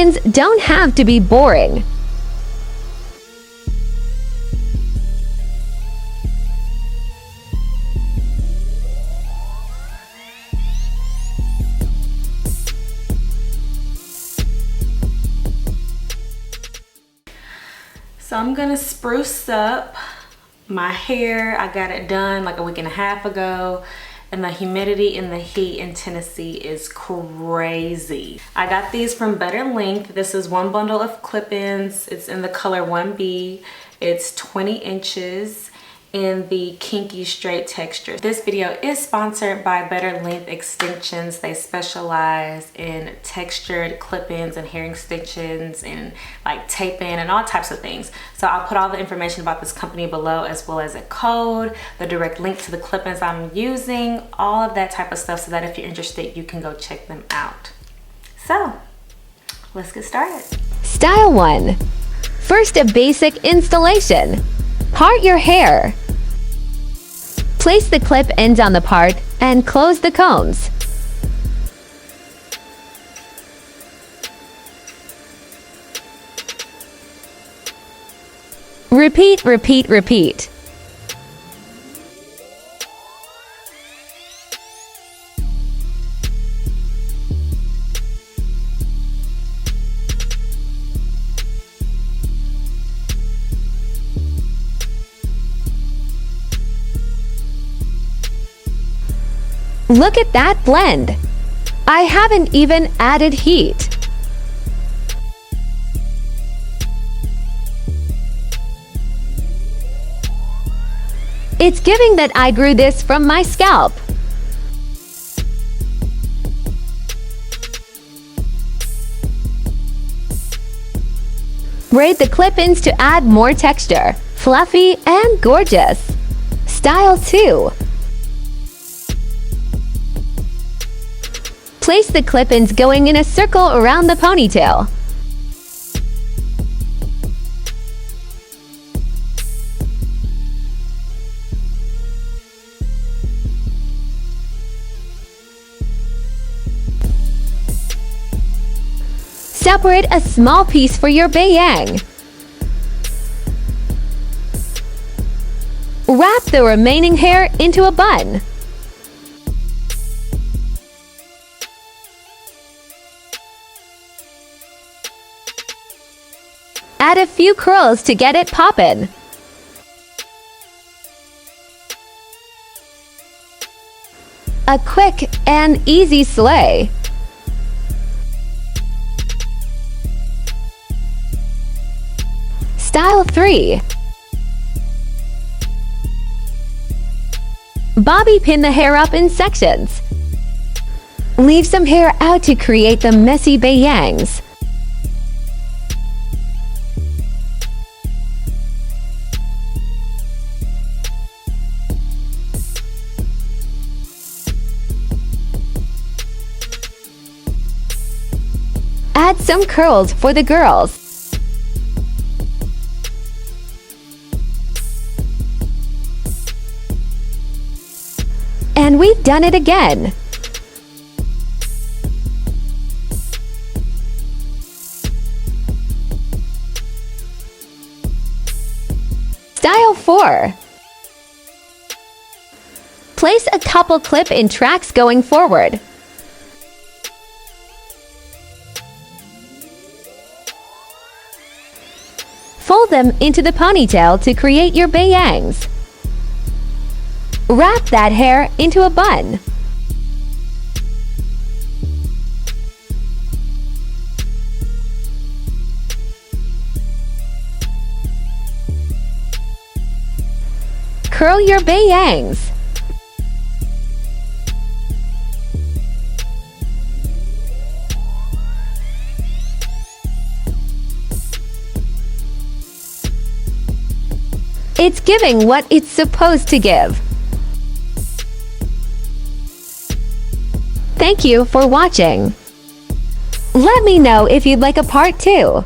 clip-ins don't have to be boring. So I'm gonna spruce up my hair. I got it done like a week and a half ago, and the humidity and the heat in Tennessee is crazy. I got these from Better Length. This is one bundle of clip-ins. It's in the color 1B. It's 20 inches in the Kinky straight texture. This video is sponsored by Better Length Extensions. They specialize in textured clip-ins and hair extensions and like tape-in and all types of things. So I'll put all the information about this company below, as well as a code, the direct link to the clip-ins I'm using, all of that type of stuff, so that if you're interested, you can go check them out. So let's get started. Style 1. First, a basic installation. Part your hair. Place the clip ends on the part and close the combs. Repeat, repeat, repeat. Look at that blend! I haven't even added heat. It's giving that I grew this from my scalp. Braid the clip-ins to add more texture. Fluffy and gorgeous. Style 2. Place the clip-ins going in a circle around the ponytail. Separate a small piece for your bayang. Wrap the remaining hair into a bun. Add a few curls to get it poppin'. A quick and easy slay. Style 3. Bobby pin the hair up in sections. Leave some hair out to create the messy bayangs. Add some curls for the girls. And we've done it again. Style 4. Place a couple clip-in tracks going forward. Fold them into the ponytail to create your bayangs. Wrap that hair into a bun. Curl your bayangs. It's giving what it's supposed to give. Thank you for watching. Let me know if you'd like a part 2.